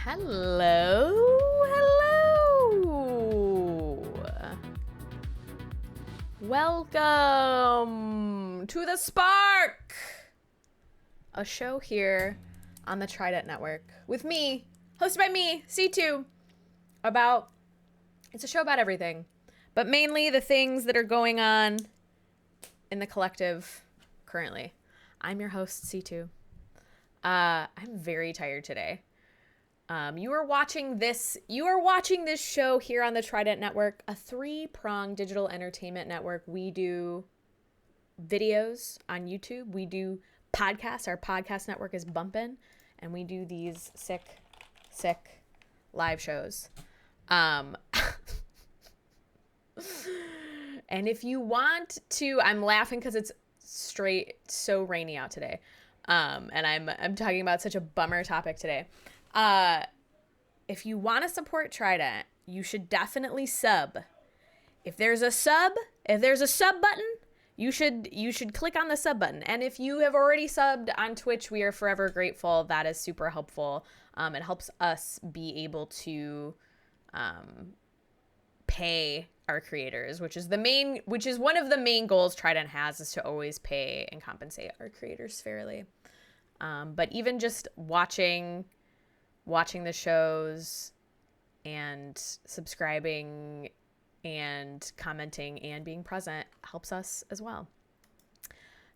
Hello. Welcome to The Spark, a show here on the Trident Network with me, hosted by me, C2, it's a show about everything, but mainly the things that are going on in the collective currently. I'm your host, C2. I'm very tired today. You are watching this show here on the Trident Network, a 3-pronged digital entertainment network. We do videos on YouTube. We do podcasts. Our podcast network is Bumpin', and we do these sick live shows. And if you want to, I'm laughing because it's so rainy out today. And I'm talking about such a bummer topic today. If you want to support Trident, you should definitely sub. If there's a sub button, you should click on the sub button. And if you have already subbed on Twitch, we are forever grateful. That is super helpful. It helps us be able to pay our creators, which is one of the main goals Trident has, is to always pay and compensate our creators fairly. But even just watching the shows and subscribing and commenting and being present helps us as well.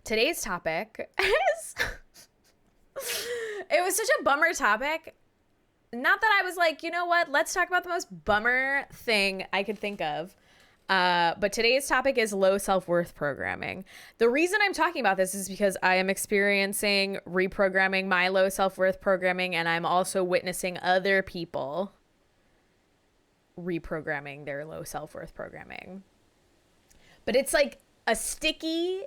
Today's topic is it was such a bummer topic. Not that I was like, you know what, let's talk about the most bummer thing I could think of. But today's topic is low self-worth programming. The reason I'm talking about this is because I am experiencing reprogramming my low self-worth programming, and I'm also witnessing other people reprogramming their low self-worth programming. But it's like a sticky,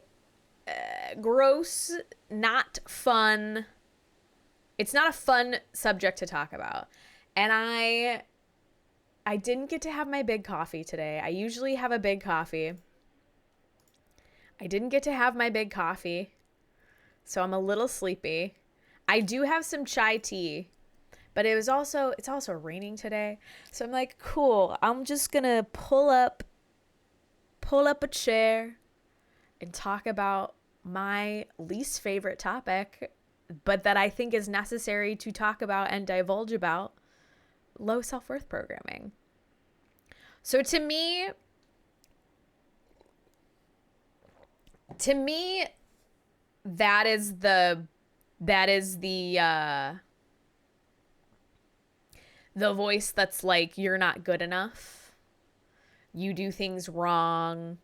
gross, not fun. It's not a fun subject to talk about. And I didn't get to have my big coffee today. I usually have a big coffee. I didn't get to have my big coffee, so I'm a little sleepy. I do have some chai tea, but it's also raining today. So I'm like, cool, I'm just gonna pull up a chair and talk about my least favorite topic, but that I think is necessary to talk about and divulge about: low self-worth programming. So to me, that is the voice that's like, you're not good enough. You do things wrong.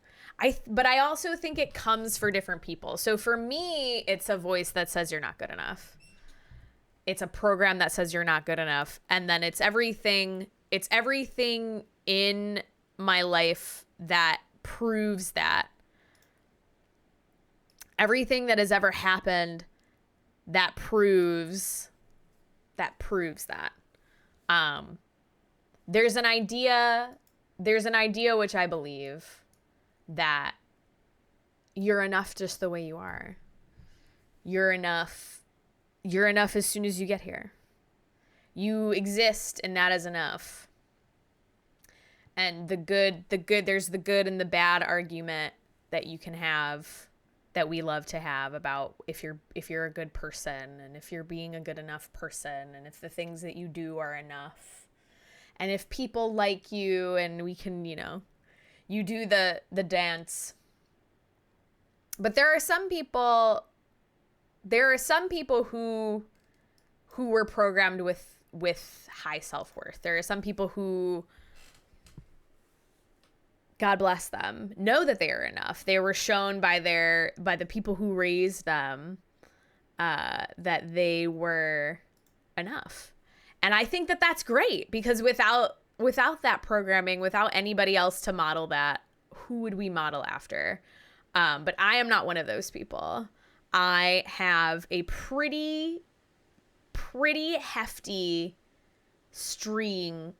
But I also think it comes for different people. So for me, it's a voice that says you're not good enough. It's a program that says you're not good enough. And then it's everything in my life that proves that. Everything that has ever happened that proves that. There's an idea which I believe, that you're enough just the way you are. You're enough as soon as you get here. You exist, and that is enough. And there's the good and the bad argument that you can have, that we love to have, about if you're a good person, and if you're being a good enough person, and if the things that you do are enough, and if people like you, and we can, you do the dance. But there are some people who were programmed with high self-worth. There are some people who, God bless them, know that they are enough. They were shown by the people who raised them that they were enough. And I think that that's great, because without that programming, without anybody else to model that, who would we model after? But I am not one of those people. I have a pretty hefty stream,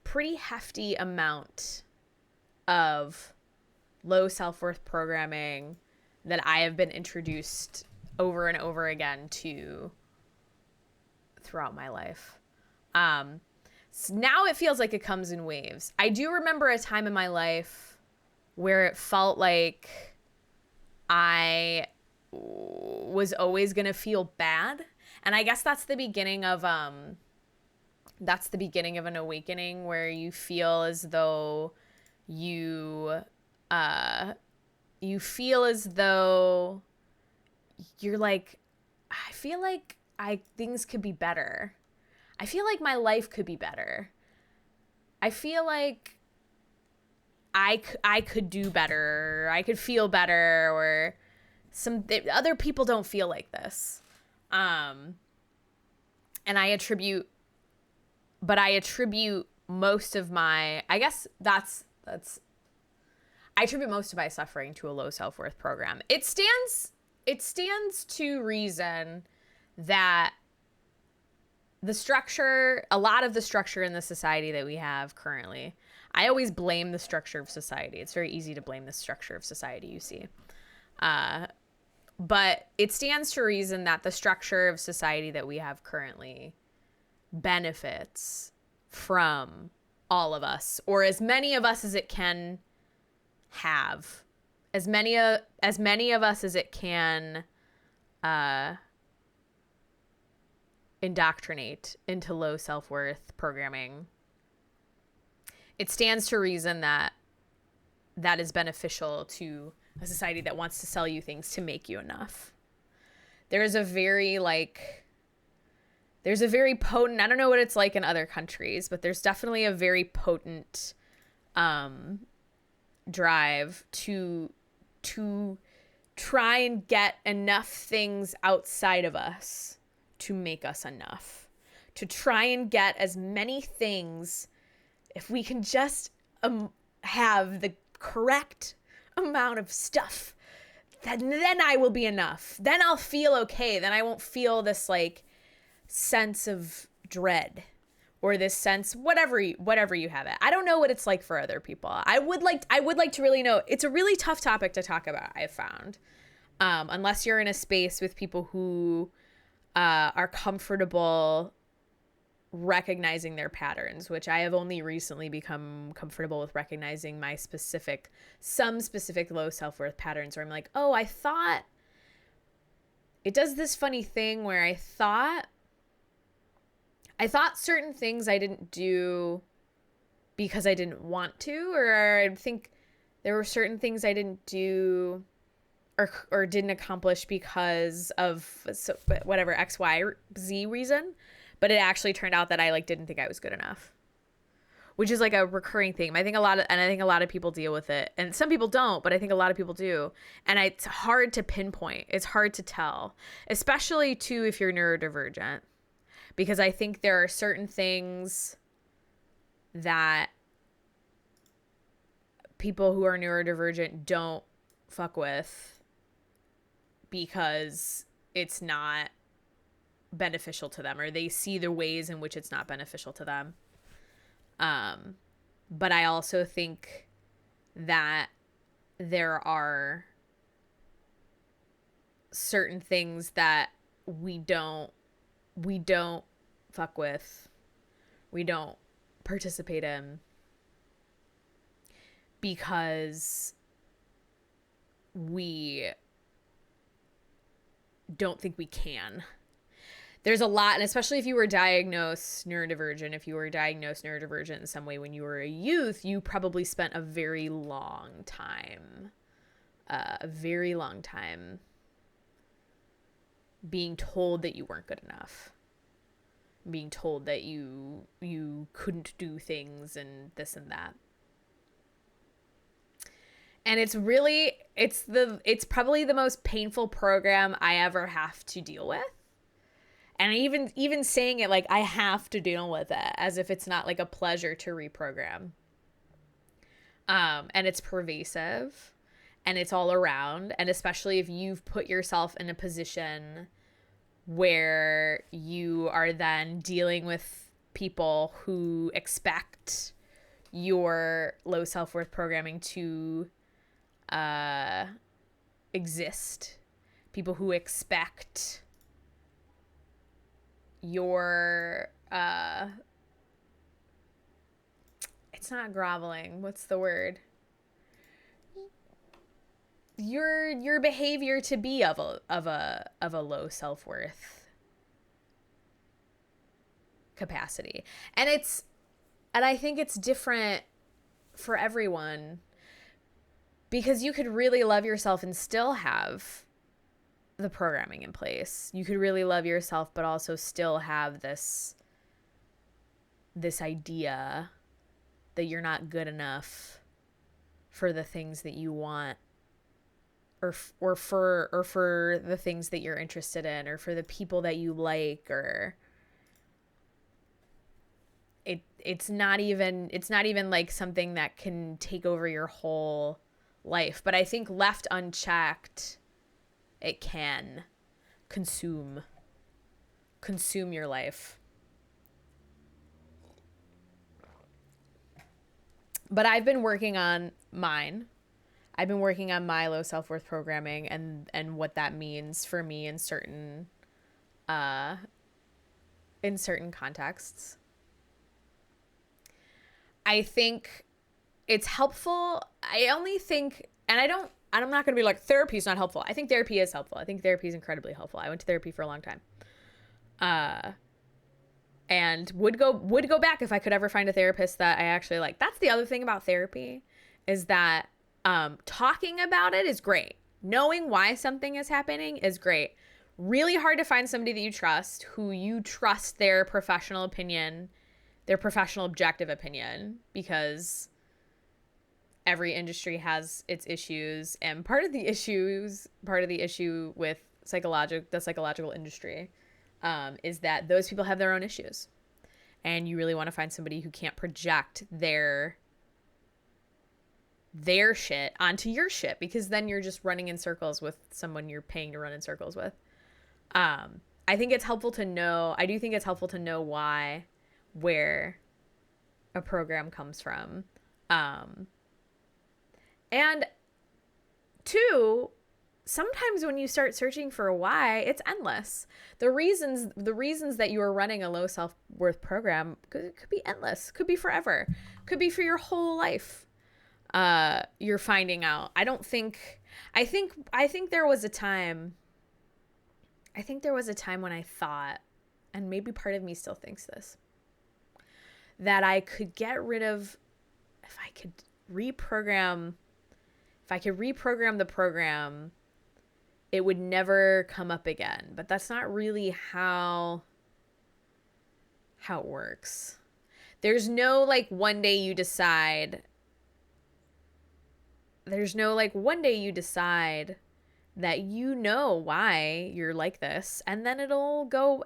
pretty hefty amount of low self-worth programming that I have been introduced over and over again throughout my life. So now it feels like it comes in waves. I do remember a time in my life where it felt like I was always going to feel bad. And I guess that's the beginning of an awakening, where you feel as though you feel as though you're like, I feel like things could be better. I feel like my life could be better. I feel like I could do better, or I could feel better, or other people don't feel like this. And I attribute most of my, I attribute most of my suffering to a low self-worth program. It stands to reason that a lot of the structure in the society that we have currently, I always blame the structure of society. It's very easy to blame the structure of society, you see. But it stands to reason that the structure of society that we have currently benefits from all of us, or as many of us as it can have, as many of us as it can indoctrinate into low self-worth programming. It stands to reason that is beneficial to a society that wants to sell you things to make you enough. There's a very potent, I don't know what it's like in other countries, but there's definitely a very potent drive to try and get enough things outside of us to make us enough. To try and get as many things, if we can just have the correct amount of stuff, then I will be enough. Then I'll feel okay. Then I won't feel this like sense of dread, or this sense, whatever you have it. I don't know what it's like for other people. I would like to really know. It's a really tough topic to talk about, I've found. Unless you're in a space with people who are comfortable recognizing their patterns, which I have only recently become comfortable with recognizing some specific low self-worth patterns, where I'm like, oh, I thought it does this funny thing where I thought certain things I didn't do because I didn't want to, or I think there were certain things I didn't do or didn't accomplish because of whatever X, Y, Z reason. But it actually turned out that I didn't think I was good enough, which is like a recurring theme. I think a lot of people deal with it, and some people don't, but I think a lot of people do. And it's hard to pinpoint. It's hard to tell, especially too if you're neurodivergent, because I think there are certain things that people who are neurodivergent don't fuck with because it's not beneficial to them, or they see the ways in which it's not beneficial to them. But I also think that there are certain things that we don't fuck with, we don't participate in, because we don't think we can. There's a lot, and especially if you were diagnosed neurodivergent in some way when you were a youth, you probably spent a very long time being told that you weren't good enough, being told that you couldn't do things and this and that. And it's probably the most painful program I ever have to deal with. And even saying it like I have to deal with it, as if it's not like a pleasure to reprogram. And it's pervasive, and it's all around. And especially if you've put yourself in a position where you are then dealing with people who expect your low self-worth programming to exist, people who expect your it's not groveling, what's the word, your behavior to be of a low self-worth capacity. And I think it's different for everyone, because you could really love yourself and still have the programming in place. You could really love yourself but also still have this idea that you're not good enough for the things that you want, or for the things that you're interested in, or for the people that you like, or it's not even like something that can take over your whole life. But I think left unchecked, it can consume your life. But I've been working on mine. I've been working on my low self-worth programming and what that means for me in certain contexts. I think it's helpful. I only think, and I'm not going to be like, therapy is not helpful. I think therapy is helpful. I think therapy is incredibly helpful. I went to therapy for a long time. And would go back if I could ever find a therapist that I actually like. That's the other thing about therapy, is that talking about it is great. Knowing why something is happening is great. Really hard to find somebody that you trust, who you trust their professional opinion, their professional objective opinion, because every industry has its issues. And part of the issue with the psychological industry is that those people have their own issues. And you really want to find somebody who can't project their shit onto your shit, because then you're just running in circles with someone you're paying to run in circles with. I think it's helpful to know. I do think it's helpful to know where a program comes from. And two, sometimes when you start searching for a why, it's endless. The reasons that you are running a low self-worth program could be endless. Could be forever. Could be for your whole life. You're finding out. I think there was a time when I thought, and maybe part of me still thinks this, that I could get rid of, if I could reprogram the program, it would never come up again. But that's not really how it works. There's no like one day you decide that you know why you're like this, and then it'll go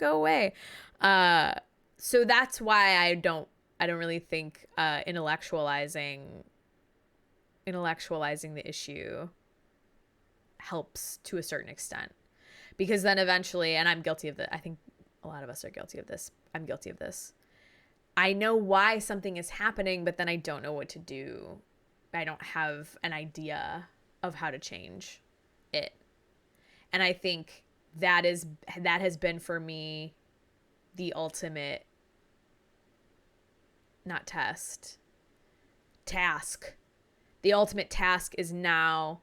away. So that's why I don't really think intellectualizing the issue helps to a certain extent, because then eventually, and I'm guilty of that. I think a lot of us are guilty of this. I'm guilty of this. I know why something is happening, but then I don't know what to do. I don't have an idea of how to change it. And I think that has been for me the ultimate, not task. The ultimate task is now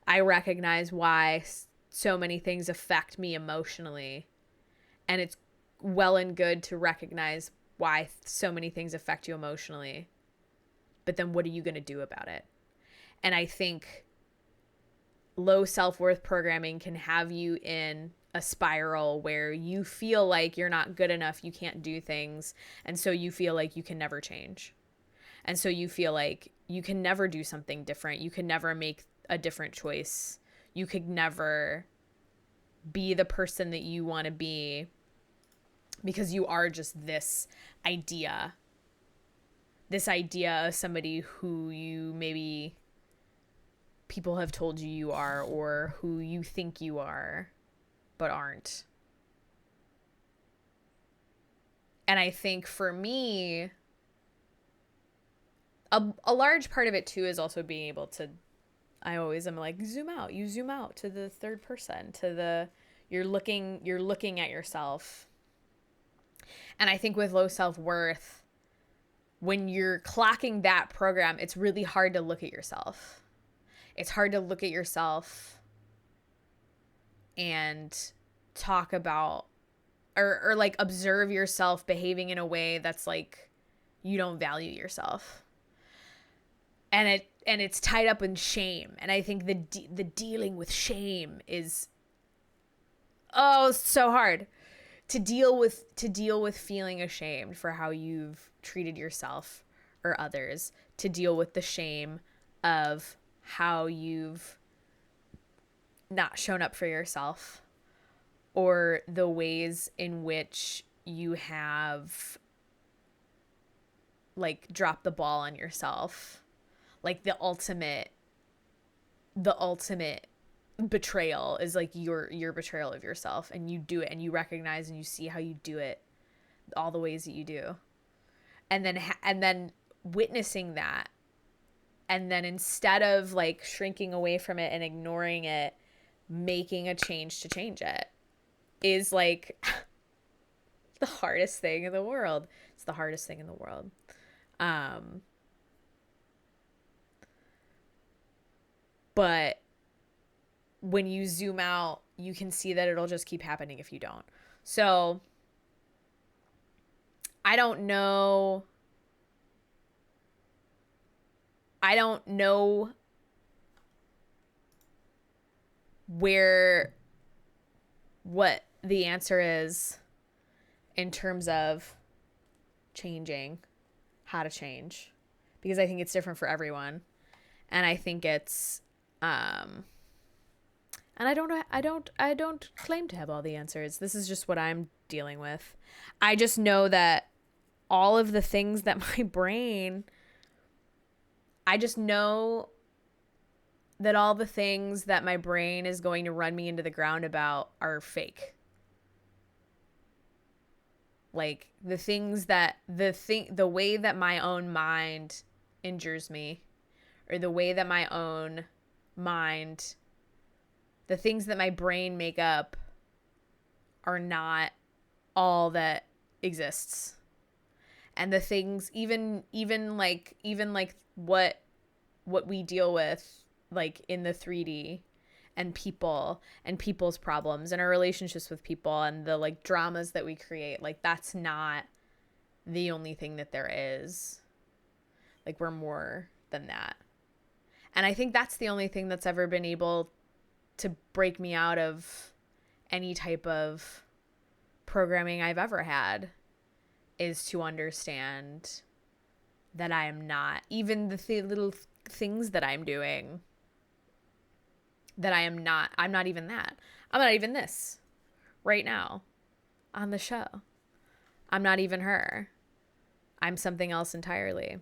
I recognize why so many things affect me emotionally. And it's well and good to recognize why so many things affect you emotionally. But then what are you going to do about it? And I think low self-worth programming can have you in a spiral where you feel like you're not good enough, you can't do things, and so you feel like you can never change. And so you feel like you can never do something different. You can never make a different choice. You could never be the person that you want to be, because you are just this idea of somebody who you maybe people have told you are, or who you think you are but aren't. And I think for me, a large part of it too is also being able to I always am like, zoom out. You zoom out to the third person, to the, you're looking at yourself. And I think with low self-worth, when you're clocking that program, it's really hard to look at yourself. It's hard to look at yourself and talk about, or like observe yourself behaving in a way that's like you don't value yourself. And it's tied up in shame. And I think the dealing with shame is so hard to deal with feeling ashamed for how you've treated yourself or others, to deal with the shame of how you've not shown up for yourself, or the ways in which you have like dropped the ball on yourself. Like the ultimate betrayal is like your betrayal of yourself, and you do it and you recognize and you see how you do it, all the ways that you do. And then witnessing that, and then instead of like shrinking away from it and ignoring it, making a change to change it is like the hardest thing in the world. It's the hardest thing in the world. But when you zoom out, you can see that it'll just keep happening if you don't. So I don't know what the answer is in terms of changing, how to change, because I think it's different for everyone. And I think it's and I don't claim to have all the answers. This is just what I'm dealing with. I just know that all of the things that my brain, I just know that all the things that my brain is going to run me into the ground about are fake. Like the way that my own mind injures me, or the way that my own mind, the things that my brain make up are not all that exists. And the things, even like what we deal with, like in the 3D, and people and people's problems and our relationships with people and the like dramas that we create, like that's not the only thing that there is. Like we're more than that. And I think that's the only thing that's ever been able to break me out of any type of programming I've ever had, is to understand that I am not, even the little things that I'm doing, that I'm not even that. I'm not even this right now on the show. I'm not even her. I'm something else entirely.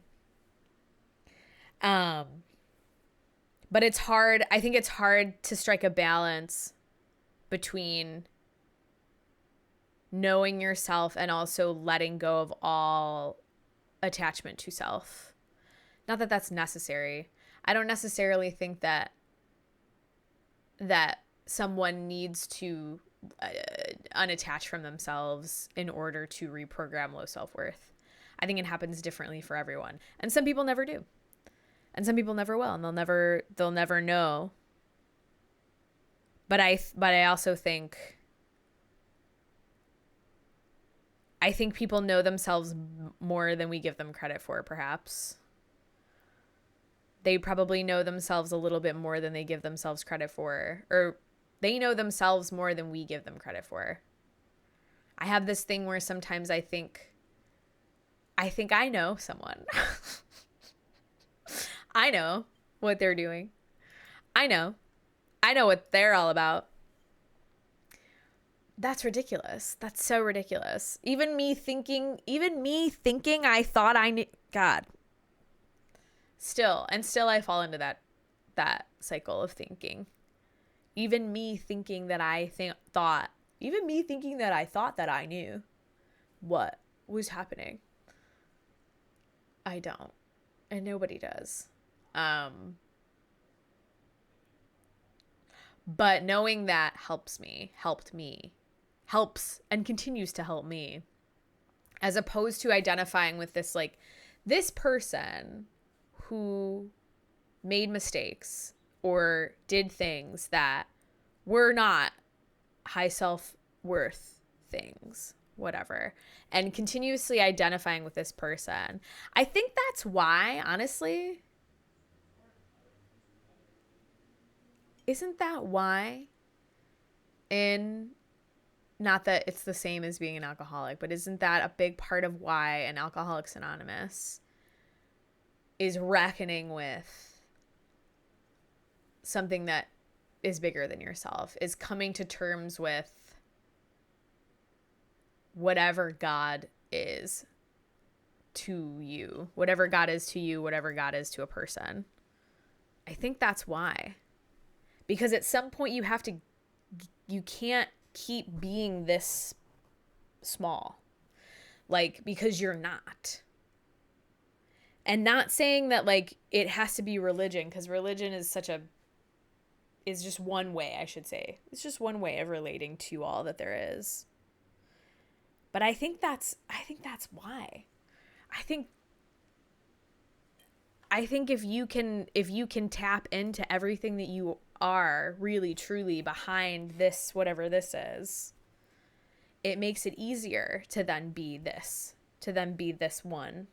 But it's hard. I think it's hard to strike a balance between knowing yourself and also letting go of all attachment to self. Not that that's necessary. I don't necessarily think that someone needs to unattach from themselves in order to reprogram low self-worth. I think it happens differently for everyone. And some people never do. And some people never will, and they'll never know. But I also think people know themselves more than we give them credit for, perhaps. They probably know themselves a little bit more than they give themselves credit for, or they know themselves more than we give them credit for. I have this thing where sometimes I think I know someone. I know what they're doing. I know what they're all about. That's ridiculous. That's so ridiculous. Even me thinking I thought I knew. God. Still I fall into that cycle of thinking. Even me thinking that I thought that I knew what was happening. I don't. And nobody does. But knowing that helped me, helps and continues to help me, as opposed to identifying with this, like, this person who made mistakes or did things that were not high self-worth things, whatever, and continuously identifying with this person. I think that's why, honestly, isn't that why in, not that it's the same as being an alcoholic, but isn't that a big part of why an Alcoholics Anonymous is reckoning with something that is bigger than yourself, is coming to terms with whatever God is to you, whatever God is to you, whatever God is to a person. I think that's why. Because at some point you can't keep being this small, like, because you're not. And not saying that, like, it has to be religion, because religion is just one way, I should say. It's just one way of relating to all that there is. But I think that's why. I think if you can tap into everything that you are really truly behind this, whatever this is, it makes it easier to then be this one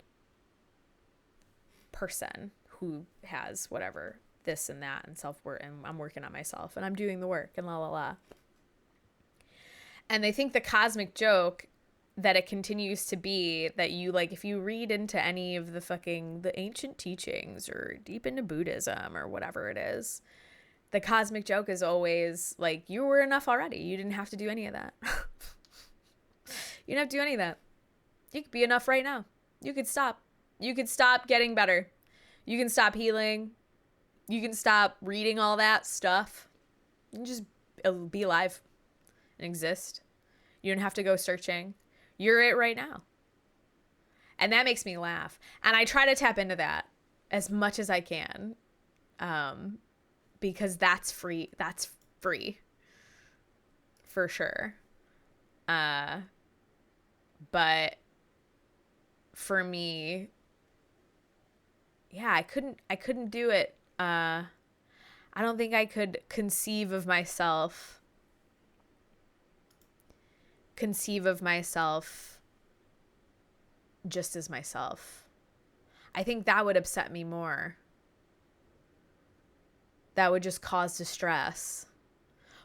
person who has whatever, this and that, and self-worth, and I'm working on myself, and I'm doing the work, and la la la. And I think the cosmic joke that it continues to be that you, like, if you read into any of the ancient teachings or deep into Buddhism or whatever it is, the cosmic joke is always like, you were enough already. You didn't have to do any of that. You didn't have to do any of that. You could be enough right now. You could stop. You could stop getting better. You can stop healing. You can stop reading all that stuff. You can just be alive and exist. You don't have to go searching. You're it right now. And that makes me laugh. And I try to tap into that as much as I can. Because that's free. That's free. For sure. But for me, yeah, I couldn't do it. I don't think I could conceive of myself just as myself. I think that would upset me more. That would just cause distress.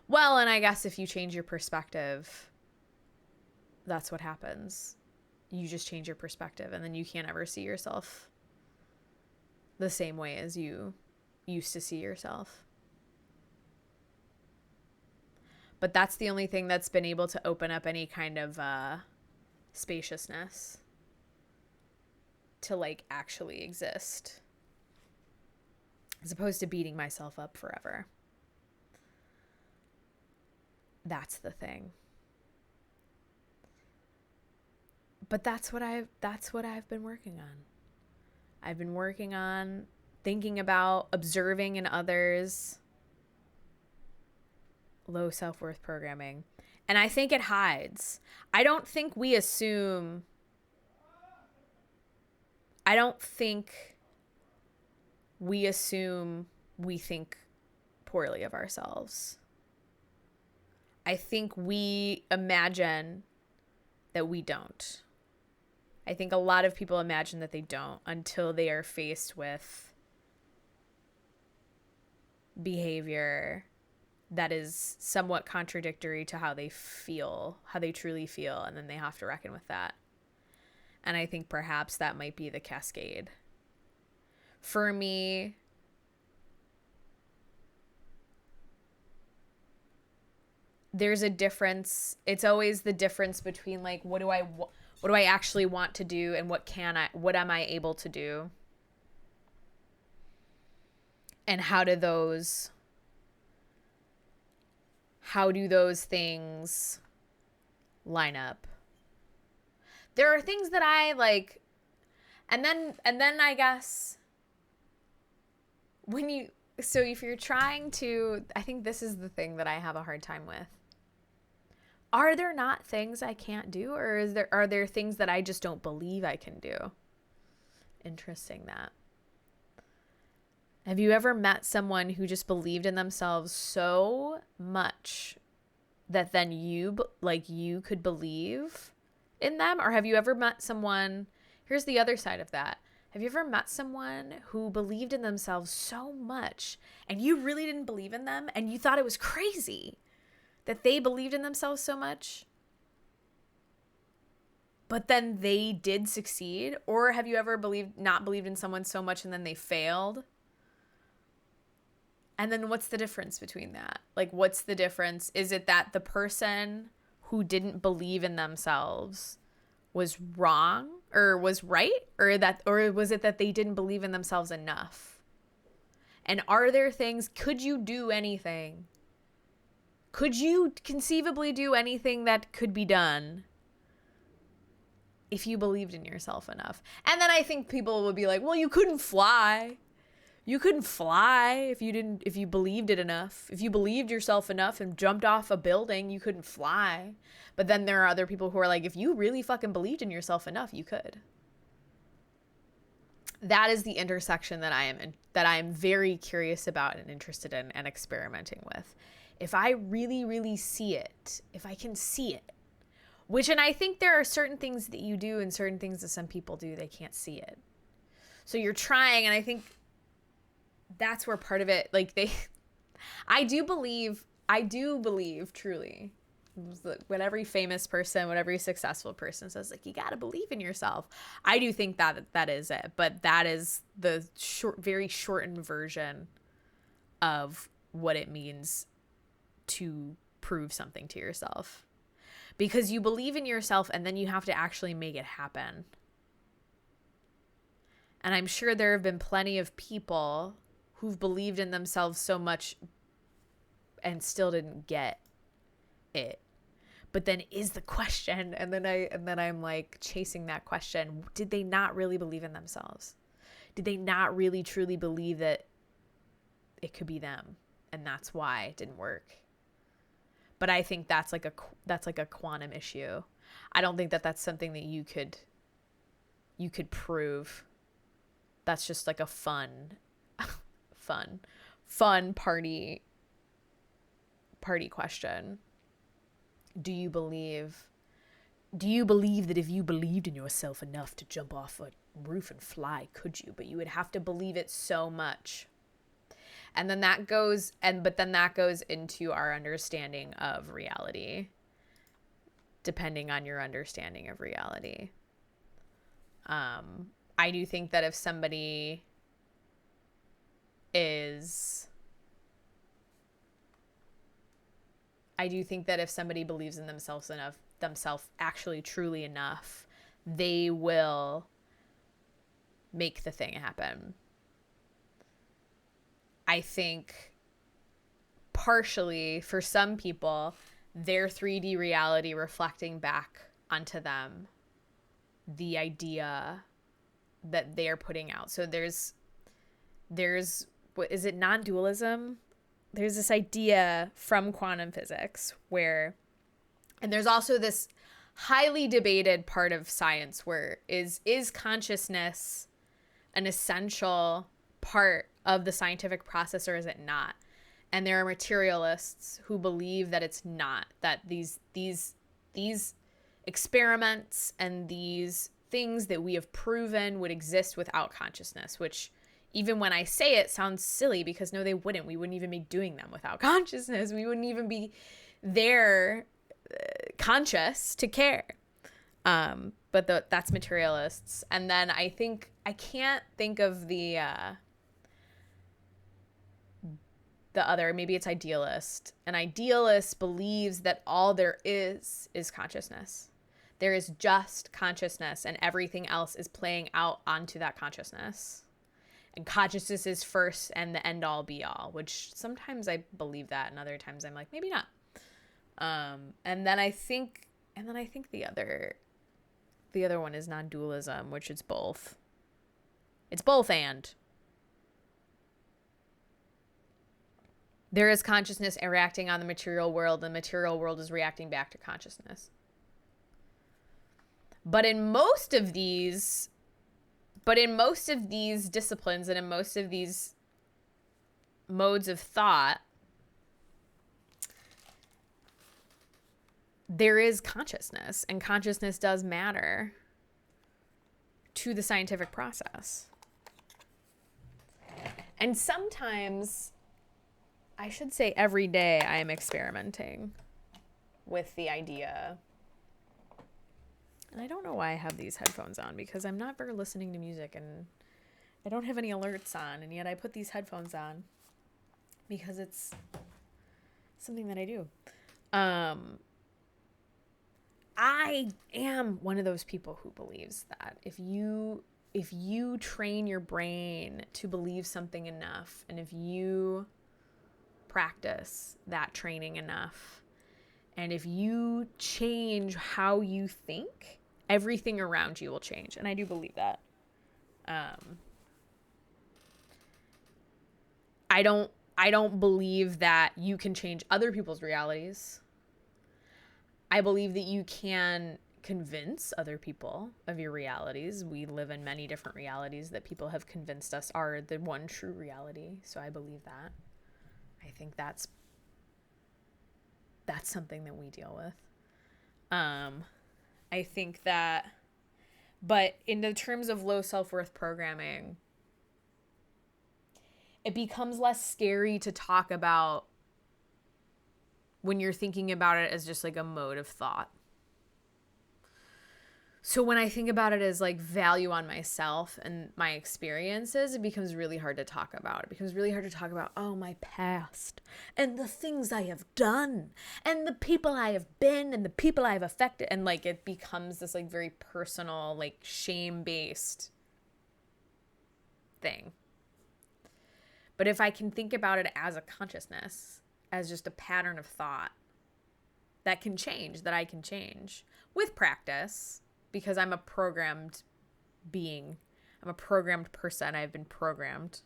Well, and I guess if you change your perspective, that's what happens. You just change your perspective, and then you can't ever see yourself the same way as you used to see yourself. But that's the only thing that's been able to open up any kind of spaciousness to, like, actually exist, as opposed to beating myself up forever. That's the thing. But that's what I've been working on. I've been working on thinking about observing in others low self-worth programming. And I think it hides. I don't think we think poorly of ourselves. I think we imagine that we don't. I think a lot of people imagine that they don't until they are faced with behavior that is somewhat contradictory to how they feel, how they truly feel, and then they have to reckon with that. And I think perhaps that might be the cascade. For me, there's a difference. It's always the difference between, like, what do I actually want to do, and what am I able to do? And how do those things line up? There are things that I like, and then I guess when you so if you're trying to, I think this is the thing that I have a hard time with. Are there not things I can't do, or are there things that I just don't believe I can do? Interesting that. Have you ever met someone who just believed in themselves so much that then you could believe in them? Or have you ever met someone, here's the other side of that. Have you ever met someone who believed in themselves so much and you really didn't believe in them and you thought it was crazy that they believed in themselves so much, but then they did succeed? Or have you ever not believed in someone so much and then they failed? And then what's the difference between that? Like, what's the difference? Is it that the person who didn't believe in themselves was wrong or was right? Or was it that they didn't believe in themselves enough? And are there things, could you do anything? Could you conceivably do anything that could be done if you believed in yourself enough? And then I think people would be like, well, you couldn't fly. You couldn't fly if you believed it enough. If you believed yourself enough and jumped off a building, you couldn't fly. But then there are other people who are like, if you really fucking believed in yourself enough, you could. That is the intersection that I am very curious about and interested in and experimenting with. If I really, really see it, if I can see it, and I think there are certain things that you do and certain things that some people do, they can't see it. So you're trying, and I think that's where part of it, I do believe truly what every famous person, what every successful person says, like, you got to believe in yourself. I do think that is it, but that is the very shortened version of what it means to prove something to yourself, because you believe in yourself and then you have to actually make it happen. And I'm sure there have been plenty of people who've believed in themselves so much and still didn't get it. But then is the question, and then I'm like chasing that question, did they not really believe in themselves? Did they not really truly believe that it could be them, and that's why it didn't work? But I think that's like a quantum issue. I don't think that that's something that you could prove. That's just like a fun party question. Do you believe that if you believed in yourself enough to jump off a roof and fly, could you? But you would have to believe it so much. And then that goes into our understanding of reality, depending on your understanding of reality. I do think that if somebody believes in themselves actually truly enough, they will make the thing happen. I think partially for some people, their 3D reality reflecting back onto them the idea that they're putting out. So there's what is it, non-dualism? There's this idea from quantum physics where, and there's also this highly debated part of science where is consciousness an essential part of the scientific process, or is it not? And there are materialists who believe that it's not, that these experiments and these things that we have proven would exist without consciousness, which even when I say it sounds silly, because no, they wouldn't. We wouldn't even be doing them without consciousness. We wouldn't even be there conscious to care. But that's materialists. And then I can't think of the other, maybe it's idealist. An idealist believes that all there is consciousness. There is just consciousness, and everything else is playing out onto that consciousness. And consciousness is first and the end all be all, which sometimes I believe that, and other times I'm like, maybe not. And then I think the other one is non-dualism, which is both. It's both and. There is consciousness reacting on the material world, and the material world is reacting back to consciousness. But in most of these disciplines and in most of these modes of thought, there is consciousness, and consciousness does matter to the scientific process. And sometimes, I should say every day, I am experimenting with the idea. And I don't know why I have these headphones on, because I'm not very listening to music and I don't have any alerts on, and yet I put these headphones on because it's something that I do. I am one of those people who believes that if you train your brain to believe something enough, and if you practice that training enough, and if you change how you think, everything around you will change. And I do believe that. I don't believe that you can change other people's realities. I believe that you can convince other people of your realities. We live in many different realities that people have convinced us are the one true reality. So I believe that. I think that's something that we deal with. I think that, but in the terms of low self-worth programming, it becomes less scary to talk about when you're thinking about it as just like a mode of thought. So when I think about it as like value on myself and my experiences, it becomes really hard to talk about. It becomes really hard to talk about, oh, my past and the things I have done and the people I have been and the people I have affected. And like, it becomes this like very personal, like shame-based thing. But if I can think about it as a consciousness, as just a pattern of thought that can change, that I can change with practice, because I'm a programmed being. I'm a programmed person. I've been programmed.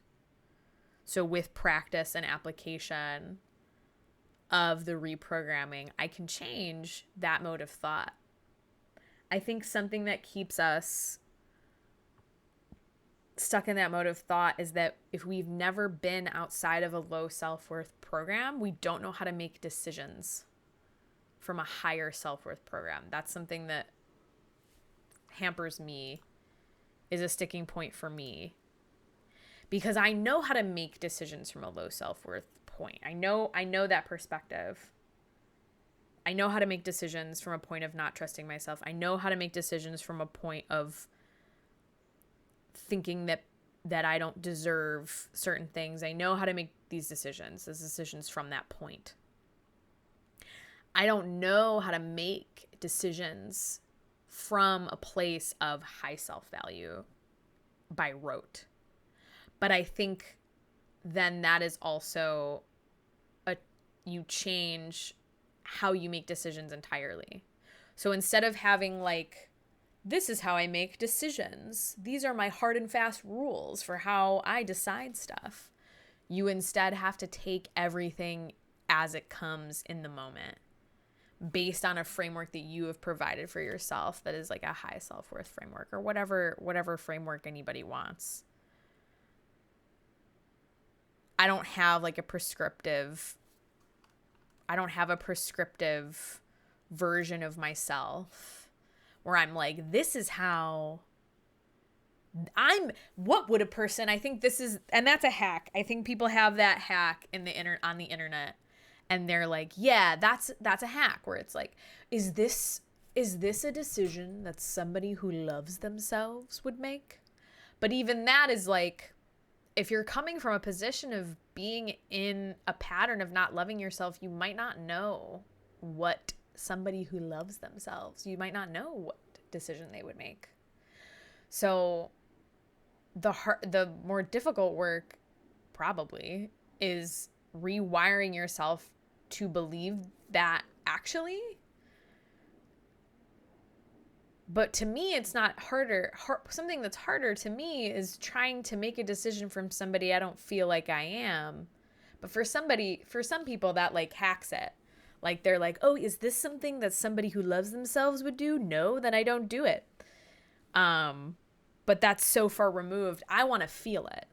So with practice and application of the reprogramming, I can change that mode of thought. I think something that keeps us stuck in that mode of thought is that if we've never been outside of a low self-worth program, we don't know how to make decisions from a higher self-worth program. That's something that hampers me, is a sticking point for me, because I know how to make decisions from a low self-worth point. I know that perspective. I know how to make decisions from a point of not trusting myself. I know how to make decisions from a point of thinking that I don't deserve certain things. I know how to make these decisions from that point. I don't know how to make decisions from a place of high self-value by rote. But I think then that is also you change how you make decisions entirely. So instead of having like, this is how I make decisions, these are my hard and fast rules for how I decide stuff, you instead have to take everything as it comes in the moment, based on a framework that you have provided for yourself that is like a high self-worth framework, or whatever framework anybody wants. I don't have a prescriptive version of myself where I'm like, this is how what would a person, I think this is, and that's a hack. I think people have that hack on the internet. And they're like, yeah, that's a hack, where it's like, is this a decision that somebody who loves themselves would make? But even that is like, if you're coming from a position of being in a pattern of not loving yourself, you might not know what somebody who loves themselves, you might not know what decision they would make. So the more difficult work probably is rewiring yourself to believe that actually. But to me, it's not harder. Something that's harder to me is trying to make a decision from somebody I don't feel like I am, But for some people that like hacks it. Like they're like, "Oh, is this something that somebody who loves themselves would do?" No, then I don't do it. But that's so far removed. I want to feel it.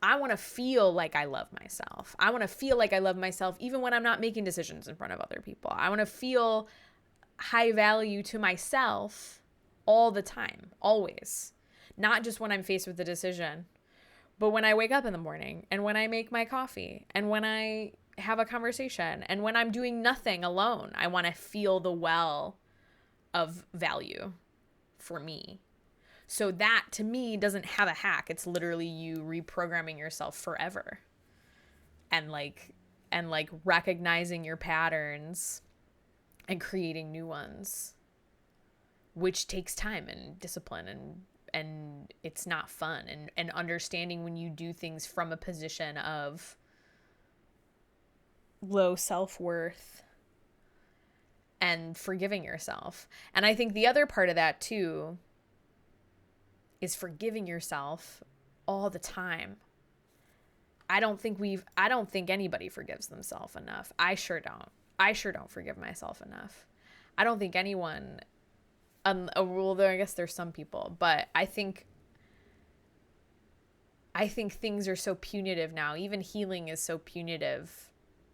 I want to feel like I love myself. I want to feel like I love myself even when I'm not making decisions in front of other people. I want to feel high value to myself all the time, always. Not just when I'm faced with a decision, but when I wake up in the morning and when I make my coffee and when I have a conversation and when I'm doing nothing alone. I want to feel the well of value for me. So that to me doesn't have a hack. It's literally you reprogramming yourself forever. And like recognizing your patterns and creating new ones, which takes time and discipline, and it's not fun, and understanding when you do things from a position of low self-worth and forgiving yourself. And I think the other part of that too is forgiving yourself all the time. I don't think anybody forgives themselves enough. I sure don't forgive myself enough. I don't think anyone, well, I guess there's some people, but I think things are so punitive now. Even healing is so punitive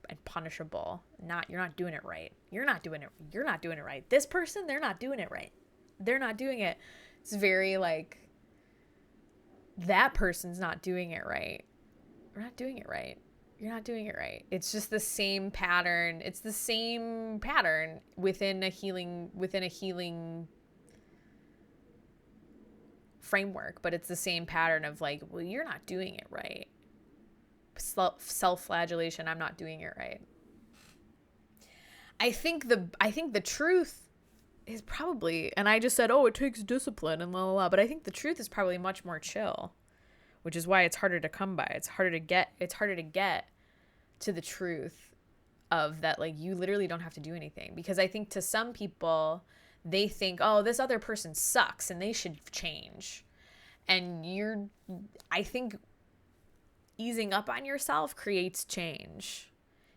and punishable. You're not doing it right. You're not doing it right. This person, they're not doing it right. They're not doing it. It's very like, that person's not doing it right. We're not doing it right. You're not doing it right. It's just the same pattern. It's the same pattern within a healing framework, but it's the same pattern of like, well, you're not doing it right. Self-flagellation. I'm not doing it right. I think the truth is probably, and I just said, oh, it takes discipline and la la la, but I think the truth is probably much more chill, which is why it's harder to come by. It's harder to get to the truth of that, like, you literally don't have to do anything. Because I think to some people, they think, oh, this other person sucks and they should change. And I think easing up on yourself creates change.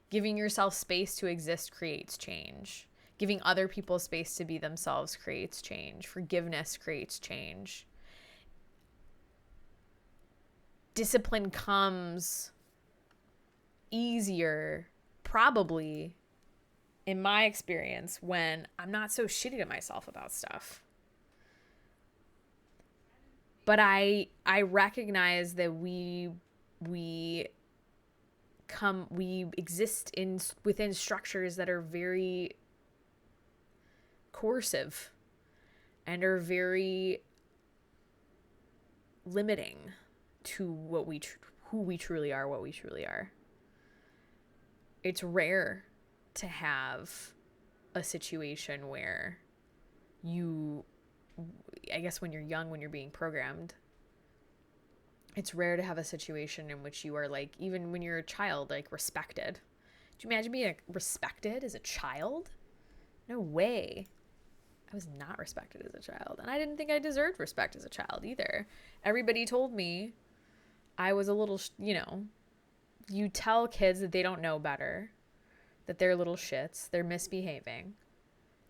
Giving yourself space to exist creates change. Giving other people space to be themselves creates change. Forgiveness creates change. Discipline comes easier, probably, in my experience, when I'm not so shitty to myself about stuff. But I recognize that we exist within structures that are very coercive and are very limiting to who we truly are, what we truly are. It's rare to have a situation where I guess when you're young, when you're being programmed, it's rare to have a situation in which you are, like, even when you're a child, like, respected. Do you imagine being respected as a child? No way. I was not respected as a child. And I didn't think I deserved respect as a child either. Everybody told me I was a little, you tell kids that they don't know better, that they're little shits, they're misbehaving,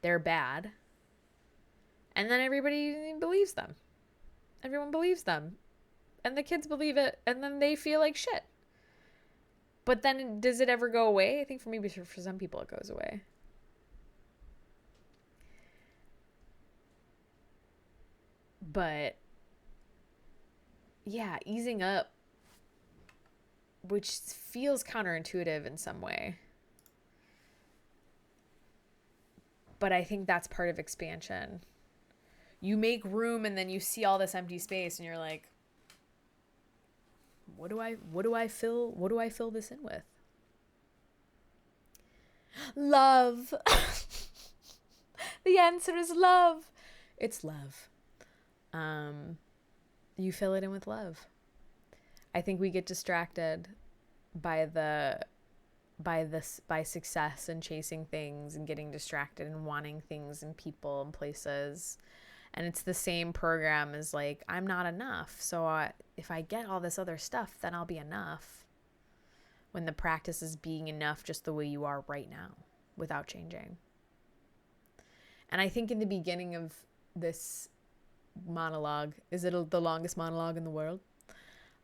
they're bad. And then everybody believes them. Everyone believes them. And the kids believe it, and then they feel like shit. But then does it ever go away? I think for some people it goes away. But yeah, easing up, which feels counterintuitive in some way. But I think that's part of expansion. You make room and then you see all this empty space and you're like, what do I fill this in with? Love. The answer is love. It's love. You fill it in with love. I think we get distracted by success and chasing things and getting distracted and wanting things and people and places. And it's the same program as, like, I'm not enough. So if I get all this other stuff, then I'll be enough. when the practice is being enough just the way you are right now without changing. And I think in the beginning of this monologue, is it the longest monologue in the world?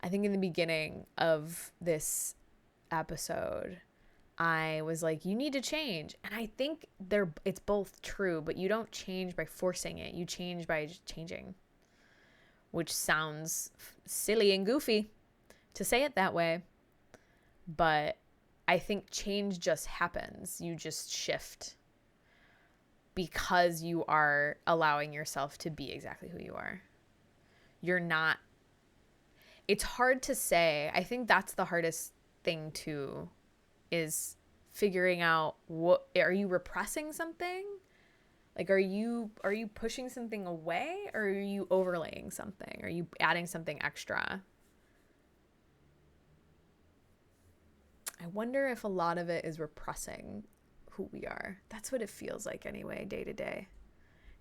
I think in the beginning of this episode, I was like, you need to change. And I think it's both true, but you don't change by forcing it. You change by just changing, which sounds silly and goofy to say it that way. But I think change just happens. You just shift because you are allowing yourself to be exactly who you are. You're not. It's hard to say. I think that's the hardest thing too, is figuring out, what are you repressing something? Like, are you pushing something away, or are you overlaying something? Are you adding something extra? I wonder if a lot of it is repressing who we are. That's what it feels like anyway, day to day,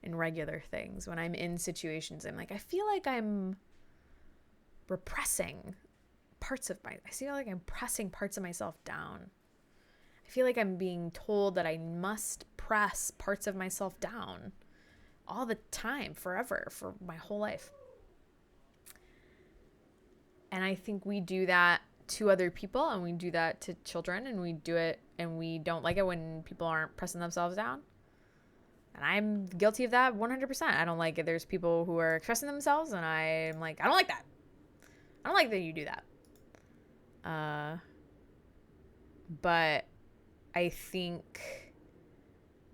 in regular things. When I'm in situations, I'm like, I feel like I'm repressing I feel like I'm pressing parts of myself down. I feel like I'm being told that I must press parts of myself down all the time, forever, for my whole life. And I think we do that to other people, and we do that to children, and we do it, and we don't like it when people aren't pressing themselves down. And I'm guilty of that 100%. I don't like it. There's people who are expressing themselves, and I'm like, I don't like that. I don't like that you do that. But I think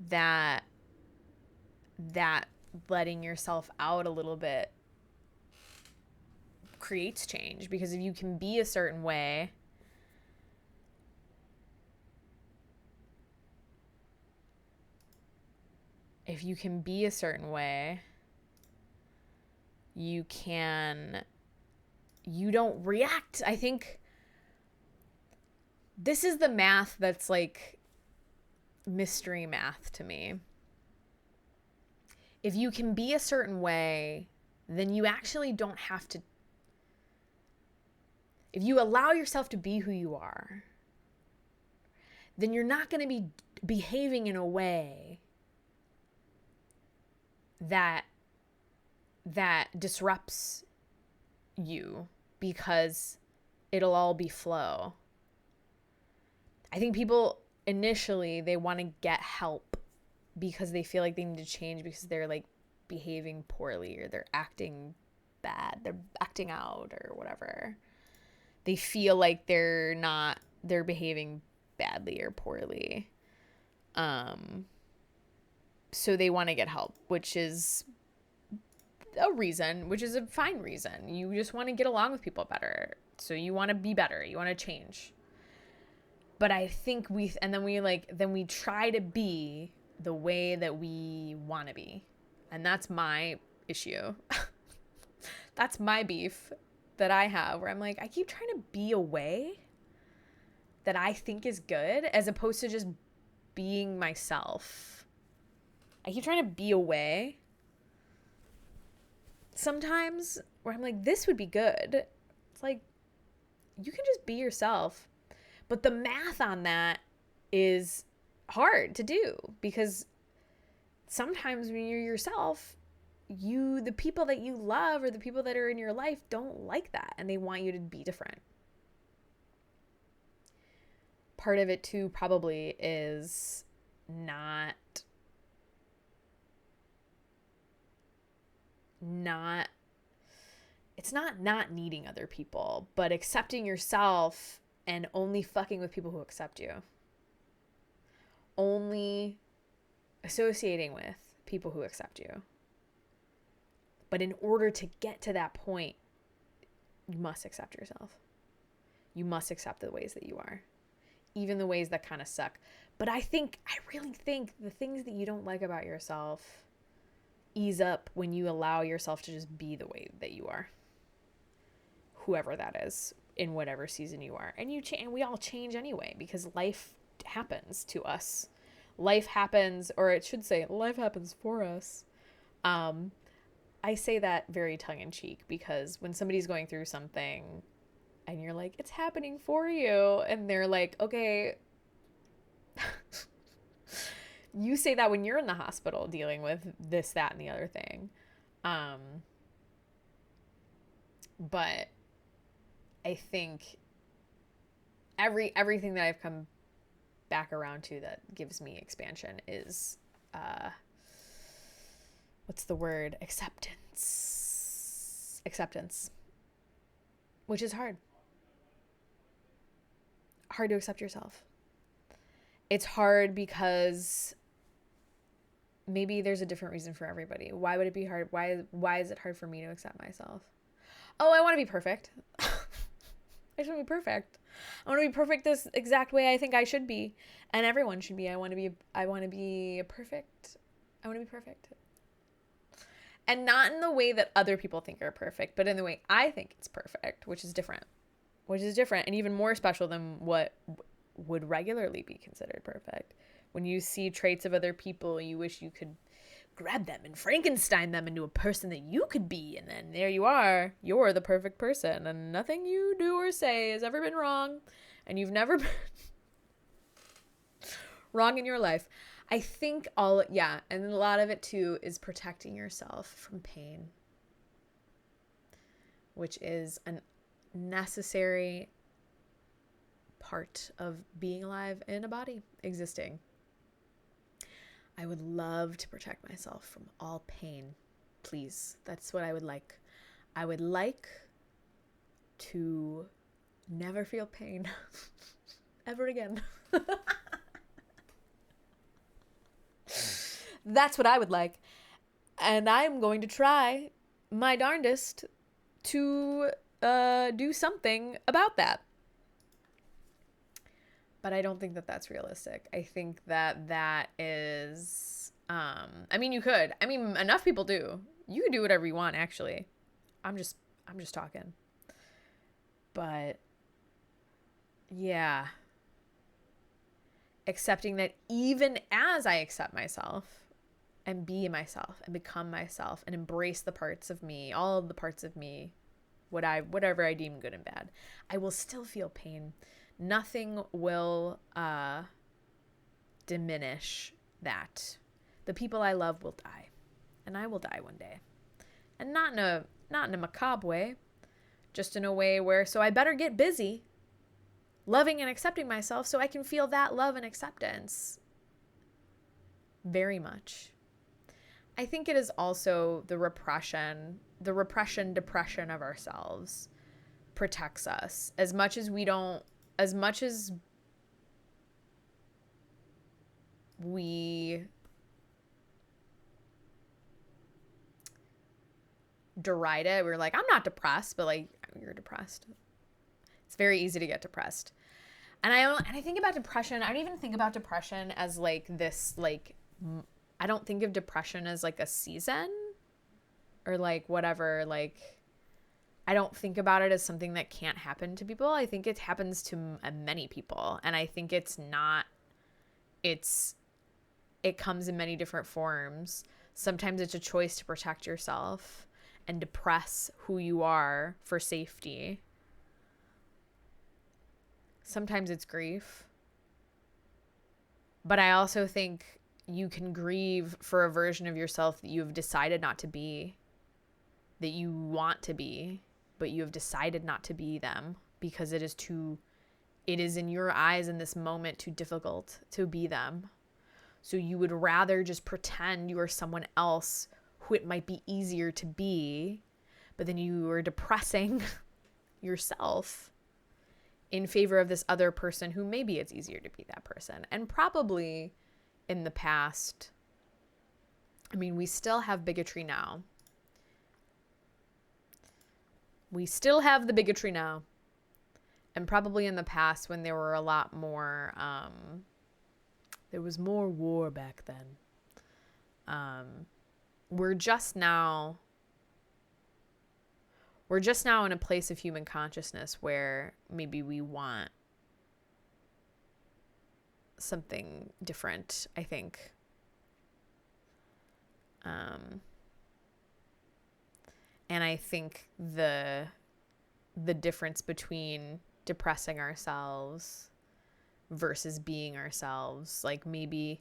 that letting yourself out a little bit creates change, because if you can be a certain way, you don't react. I think this is the math that's like mystery math to me. If you can be a certain way, then you actually don't have to. If you allow yourself to be who you are, then you're not going to be behaving in a way that disrupts you, because it'll all be flow. I think people initially, they want to get help because they feel like they need to change because they're like behaving poorly, or they're acting bad, they're acting out, or whatever. They feel like they're behaving badly or poorly. So they want to get help, which is a fine reason. You just want to get along with people better. So you want to be better. You want to change. But I think we try to be the way that we want to be. And that's my issue. That's my beef that I have, where I'm like, I keep trying to be a way that I think is good, as opposed to just being myself. I keep trying to be a way sometimes where I'm like, this would be good. It's like, you can just be yourself. But the math on that is hard to do, because sometimes when you're yourself, the people that you love, or the people that are in your life, don't like that, and they want you to be different. Part of it too probably is it's not needing other people, but accepting yourself, and only fucking with people who accept you. Only associating with people who accept you. But in order to get to that point, you must accept yourself. You must accept the ways that you are, even the ways that kind of suck. But I really think the things that you don't like about yourself ease up when you allow yourself to just be the way that you are, whoever that is, in whatever season you are. And we all change anyway, because life happens to us. Life happens, or it should say, life happens for us. I say that very tongue-in-cheek, because when somebody's going through something, and you're like, it's happening for you. And they're like, okay, you say that when you're in the hospital dealing with this, that, and the other thing. But I think everything that I've come back around to that gives me expansion is what's the word? Acceptance, which is hard to accept yourself. It's hard because maybe there's a different reason for everybody. Why would it be hard? Why is it hard for me to accept myself? Oh, I want to be perfect. I just want to be perfect. I want to be perfect this exact way I think I should be, and everyone should be. I want to be perfect. I want to be perfect. And not in the way that other people think are perfect, but in the way I think it's perfect, which is different. And even more special than what would regularly be considered perfect. When you see traits of other people, you wish you could grab them and Frankenstein them into a person that you could be, and then there you are. You're the perfect person, and nothing you do or say has ever been wrong, and you've never been wrong in your life. I think and a lot of it too is protecting yourself from pain, which is a necessary part of being alive in a body existing. I would love to protect myself from all pain. Please. That's what I would like. I would like to never feel pain ever again. That's what I would like. And I'm going to try my darndest to do something about that. But I don't think that that's realistic. I think that is, you could. Enough people do. You can do whatever you want, actually. I'm just talking. But, yeah. Accepting that even as I accept myself and be myself and become myself and embrace the parts of me, all of the parts of me, whatever I deem good and bad, I will still feel pain. Nothing will diminish that. The people I love will die, and I will die one day, and not in a macabre way, just in a way where, so I better get busy loving and accepting myself so I can feel that love and acceptance very much. I think it is also the repression, depression of ourselves protects us as much as we deride it. We're like, I'm not depressed, but like, you're depressed. It's very easy to get depressed. And I think about depression. I don't even think about depression as like this, like, I don't think of depression as like a season or like whatever, like, I don't think about it as something that can't happen to people. I think it happens to many people. And I think it comes in many different forms. Sometimes it's a choice to protect yourself and depress who you are for safety. Sometimes it's grief. But I also think you can grieve for a version of yourself that you've decided not to be, that you want to be, but you have decided not to be them because it is in your eyes in this moment too difficult to be them. So you would rather just pretend you are someone else who it might be easier to be, but then you are depressing yourself in favor of this other person who maybe it's easier to be that person. And probably in the past, we still have bigotry now. We still have the bigotry now. And probably in the past when there were a lot more, there was more war back then. We're just now in a place of human consciousness where maybe we want something different, I think. And I think the difference between depressing ourselves versus being ourselves. Maybe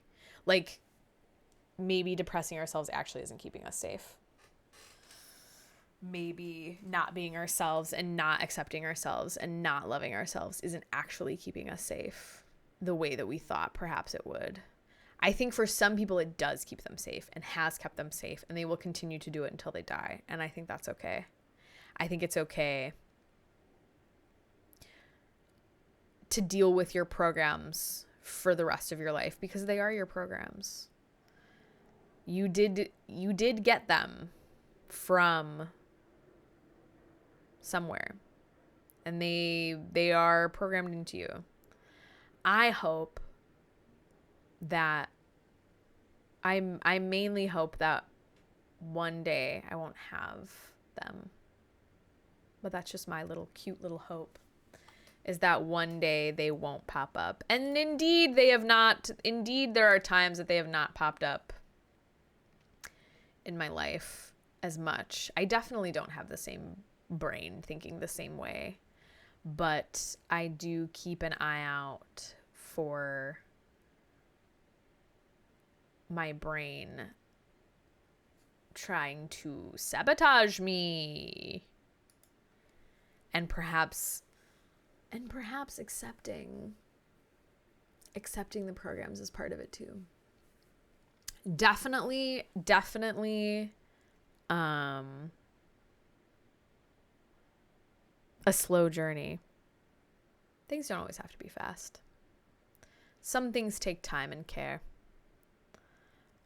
depressing ourselves actually isn't keeping us safe. Maybe not being ourselves and not accepting ourselves and not loving ourselves isn't actually keeping us safe the way that we thought perhaps it would. I think for some people it does keep them safe and has kept them safe, and they will continue to do it until they die. And I think that's okay. I think it's okay to deal with your programs for the rest of your life because they are your programs. You did get them from somewhere, and they are programmed into you. I hope that I mainly hope that one day I won't have them. But that's just my little cute little hope, is that one day they won't pop up. And indeed they have not. Indeed there are times that they have not popped up in my life as much. I definitely don't have the same brain thinking the same way, but I do keep an eye out for my brain trying to sabotage me, and perhaps accepting the programs is part of it too. Definitely a slow journey. Things don't always have to be fast. Some things take time and care.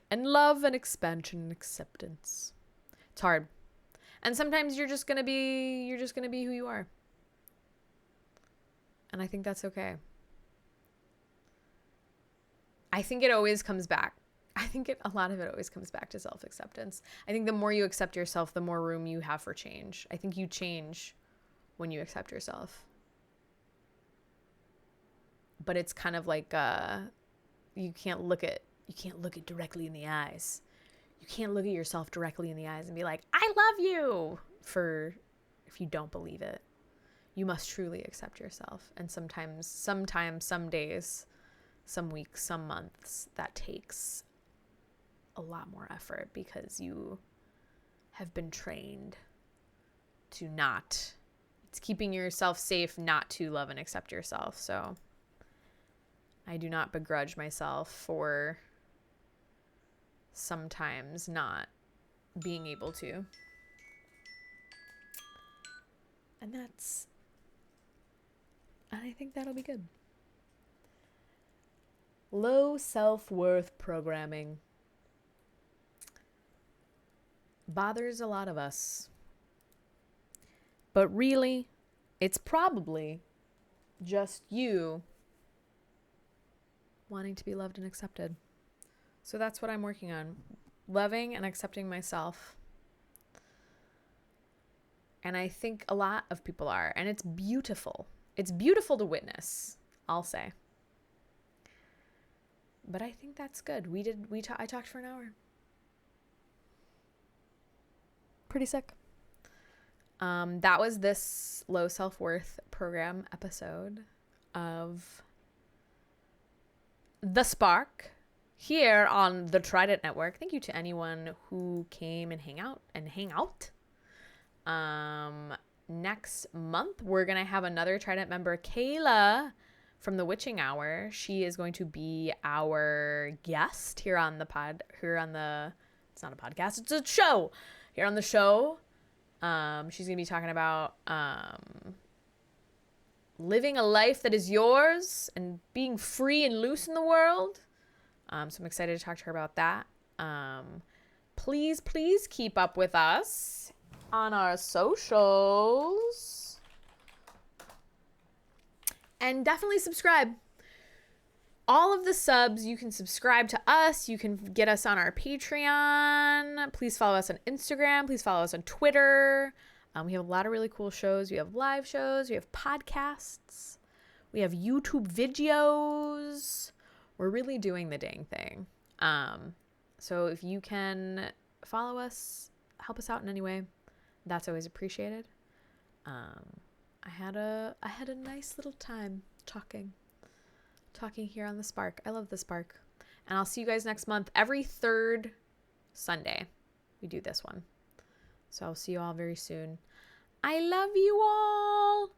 And love and expansion and acceptance. It's hard. And sometimes you're just gonna be who you are. And I think that's okay. I think it always comes back. A lot of it always comes back to self-acceptance. I think the more you accept yourself, the more room you have for change. I think you change when you accept yourself. But it's kind of like you can't look it directly in the eyes. You can't look at yourself directly in the eyes and be like, I love you, if you don't believe it. You must truly accept yourself. And sometimes, some days, some weeks, some months, that takes a lot more effort because you have been trained to not. It's keeping yourself safe not to love and accept yourself. So I do not begrudge myself for sometimes not being able to. And I think that'll be good. Low self-worth programming bothers a lot of us. But really, it's probably just you wanting to be loved and accepted. So that's what I'm working on. Loving and accepting myself. And I think a lot of people are. And it's beautiful. It's beautiful to witness, I'll say. But I think that's good. I talked for an hour. Pretty sick. That was this low self-worth program episode of The Spark here on the Trident Network. Thank you to anyone who came and hang out. Next month, we're going to have another Trident member, Kayla from the Witching Hour. She is going to be our guest here on the it's not a podcast, it's a show. Here on the show, she's going to be talking about living a life that is yours and being free and loose in the world. So I'm excited to talk to her about that. Please keep up with us on our socials. And definitely subscribe. All of the subs, you can subscribe to us. You can get us on our Patreon. Please follow us on Instagram. Please follow us on Twitter. We have a lot of really cool shows. We have live shows. We have podcasts. We have YouTube videos. We're really doing the dang thing. So if you can follow us, help us out in any way, that's always appreciated. I had a nice little time talking here on the Spark. I love the Spark. And I'll see you guys next month. Every third Sunday, we do this one. So I'll see you all very soon. I love you all.